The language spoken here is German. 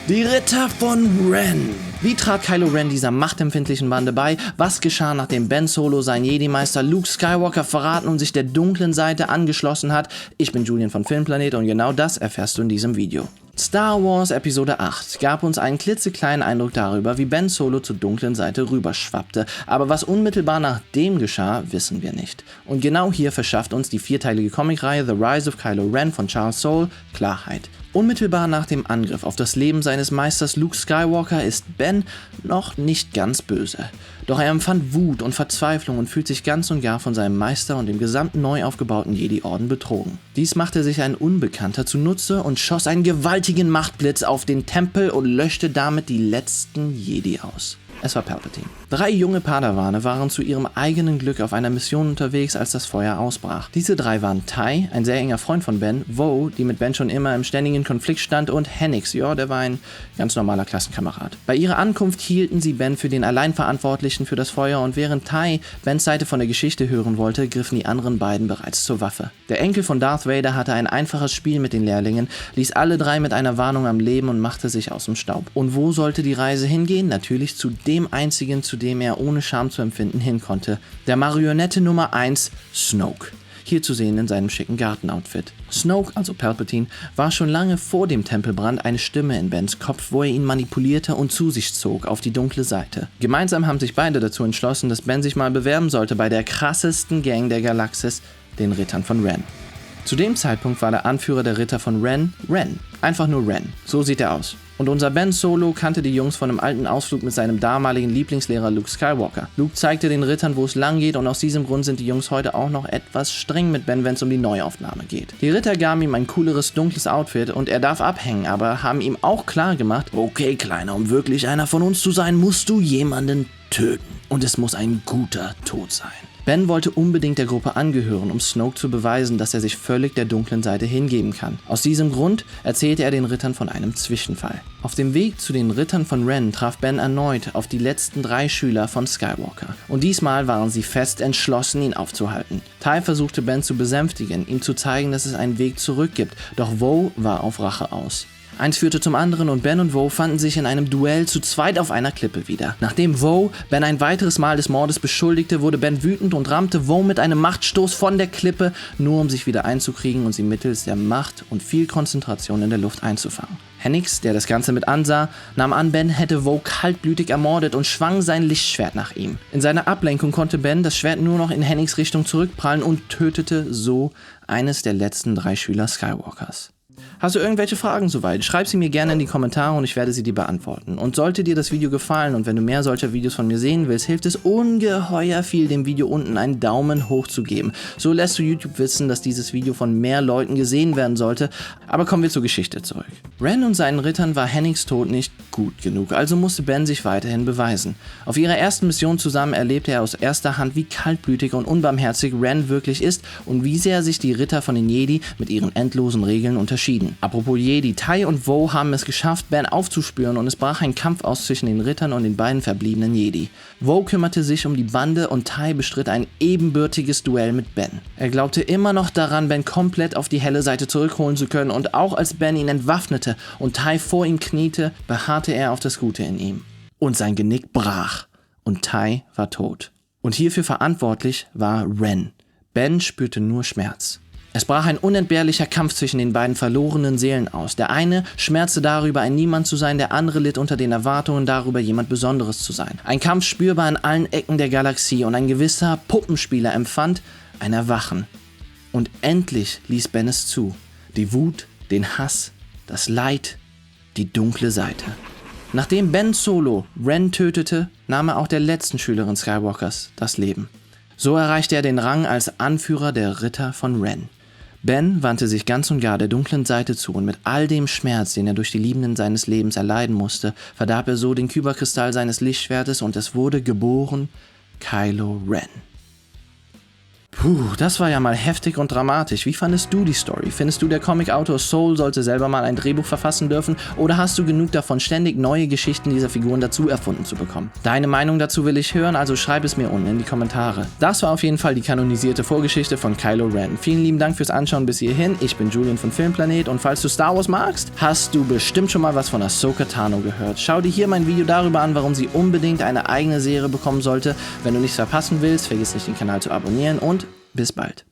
Die Ritter von Ren. Wie trat Kylo Ren dieser machtempfindlichen Bande bei? Was geschah, nachdem Ben Solo seinen Jedi-Meister Luke Skywalker verraten und sich der dunklen Seite angeschlossen hat? Ich bin Julian von Filmplanet und genau das erfährst du in diesem Video. Star Wars Episode 8 gab uns einen klitzekleinen Eindruck darüber, wie Ben Solo zur dunklen Seite rüberschwappte, aber was unmittelbar nach dem geschah, wissen wir nicht. Und genau hier verschafft uns die vierteilige Comicreihe The Rise of Kylo Ren von Charles Soule Klarheit. Unmittelbar nach dem Angriff auf das Leben seines Meisters Luke Skywalker ist Ben noch nicht ganz böse. Doch er empfand Wut und Verzweiflung und fühlt sich ganz und gar von seinem Meister und dem gesamten neu aufgebauten Jedi-Orden betrogen. Dies machte sich ein Unbekannter zunutze und schoss einen gewaltigen Machtblitz auf den Tempel und löschte damit die letzten Jedi aus. Es war Palpatine. 3 junge Padawane waren zu ihrem eigenen Glück auf einer Mission unterwegs, als das Feuer ausbrach. Diese 3 waren Tai, ein sehr enger Freund von Ben, Vo, die mit Ben schon immer im ständigen Konflikt stand, und Hennix, ja, der war ein ganz normaler Klassenkamerad. Bei ihrer Ankunft hielten sie Ben für den Alleinverantwortlichen für das Feuer und während Tai Bens Seite von der Geschichte hören wollte, griffen die anderen beiden bereits zur Waffe. Der Enkel von Darth Vader hatte ein einfaches Spiel mit den Lehrlingen, ließ alle 3 mit einer Warnung am Leben und machte sich aus dem Staub. Und wo sollte die Reise hingehen? Natürlich zu dem einzigen, zu dem er ohne Scham zu empfinden hin konnte. Der Marionette Nummer 1, Snoke. Hier zu sehen in seinem schicken Gartenoutfit. Snoke, also Palpatine, war schon lange vor dem Tempelbrand eine Stimme in Bens Kopf, wo er ihn manipulierte und zu sich zog auf die dunkle Seite. Gemeinsam haben sich beide dazu entschlossen, dass Ben sich mal bewerben sollte bei der krassesten Gang der Galaxis, den Rittern von Ren. Zu dem Zeitpunkt war der Anführer der Ritter von Ren, Ren. Einfach nur Ren. So sieht er aus. Und unser Ben Solo kannte die Jungs von einem alten Ausflug mit seinem damaligen Lieblingslehrer Luke Skywalker. Luke zeigte den Rittern, wo es lang geht, und aus diesem Grund sind die Jungs heute auch noch etwas streng mit Ben, wenn es um die Neuaufnahme geht. Die Ritter gaben ihm ein cooleres, dunkles Outfit und er darf abhängen, aber haben ihm auch klar gemacht: Okay, Kleiner, um wirklich einer von uns zu sein, musst du jemanden töten. Und es muss ein guter Tod sein. Ben wollte unbedingt der Gruppe angehören, um Snoke zu beweisen, dass er sich völlig der dunklen Seite hingeben kann. Aus diesem Grund erzählte er den Rittern von einem Zwischenfall. Auf dem Weg zu den Rittern von Ren traf Ben erneut auf die letzten 3 Schüler von Skywalker. Und diesmal waren sie fest entschlossen, ihn aufzuhalten. Tai versuchte Ben zu besänftigen, ihm zu zeigen, dass es einen Weg zurück gibt, doch Vo war auf Rache aus. Eins führte zum anderen und Ben und Vo fanden sich in einem Duell zu zweit auf einer Klippe wieder. Nachdem Vo Ben ein weiteres Mal des Mordes beschuldigte, wurde Ben wütend und rammte Vo mit einem Machtstoß von der Klippe, nur um sich wieder einzukriegen und sie mittels der Macht und viel Konzentration in der Luft einzufangen. Hennix, der das Ganze mit ansah, nahm an, Ben hätte Vo kaltblütig ermordet und schwang sein Lichtschwert nach ihm. In seiner Ablenkung konnte Ben das Schwert nur noch in Hennix Richtung zurückprallen und tötete so eines der letzten 3 Schüler Skywalkers. Hast du irgendwelche Fragen soweit? Schreib sie mir gerne in die Kommentare und ich werde sie dir beantworten. Und sollte dir das Video gefallen und wenn du mehr solcher Videos von mir sehen willst, hilft es ungeheuer viel, dem Video unten einen Daumen hoch zu geben. So lässt du YouTube wissen, dass dieses Video von mehr Leuten gesehen werden sollte. Aber kommen wir zur Geschichte zurück. Ren und seinen Rittern war Hennix Tod nicht gut genug, also musste Ben sich weiterhin beweisen. Auf ihrer ersten Mission zusammen erlebte er aus erster Hand, wie kaltblütig und unbarmherzig Ren wirklich ist und wie sehr sich die Ritter von den Jedi mit ihren endlosen Regeln unterschieden. Apropos Jedi, Tai und Vo haben es geschafft, Ben aufzuspüren und es brach ein Kampf aus zwischen den Rittern und den beiden verbliebenen Jedi. Vo kümmerte sich um die Bande und Tai bestritt ein ebenbürtiges Duell mit Ben. Er glaubte immer noch daran, Ben komplett auf die helle Seite zurückholen zu können und auch als Ben ihn entwaffnete und Tai vor ihm kniete, beharrte er auf das Gute in ihm. Und sein Genick brach und Tai war tot. Und hierfür verantwortlich war Ren. Ben spürte nur Schmerz. Es brach ein unentbehrlicher Kampf zwischen den beiden verlorenen Seelen aus. Der eine schmerzte darüber, ein Niemand zu sein, der andere litt unter den Erwartungen darüber, jemand Besonderes zu sein. Ein Kampf spürbar an allen Ecken der Galaxie und ein gewisser Puppenspieler empfand ein Erwachen. Und endlich ließ Ben es zu. Die Wut, den Hass, das Leid, die dunkle Seite. Nachdem Ben Solo Ren tötete, nahm er auch der letzten Schülerin Skywalkers das Leben. So erreichte er den Rang als Anführer der Ritter von Ren. Ben wandte sich ganz und gar der dunklen Seite zu und mit all dem Schmerz, den er durch die Liebenden seines Lebens erleiden musste, verdarb er so den Kyberkristall seines Lichtschwertes und es wurde geboren Kylo Ren. Puh, das war ja mal heftig und dramatisch. Wie fandest du die Story? Findest du, der Comicautor Soule sollte selber mal ein Drehbuch verfassen dürfen? Oder hast du genug davon, ständig neue Geschichten dieser Figuren dazu erfunden zu bekommen? Deine Meinung dazu will ich hören, also schreib es mir unten in die Kommentare. Das war auf jeden Fall die kanonisierte Vorgeschichte von Kylo Ren. Vielen lieben Dank fürs Anschauen bis hierhin. Ich bin Julian von Filmplanet und falls du Star Wars magst, hast du bestimmt schon mal was von Ahsoka Tano gehört. Schau dir hier mein Video darüber an, warum sie unbedingt eine eigene Serie bekommen sollte. Wenn du nichts verpassen willst, vergiss nicht den Kanal zu abonnieren und bis bald.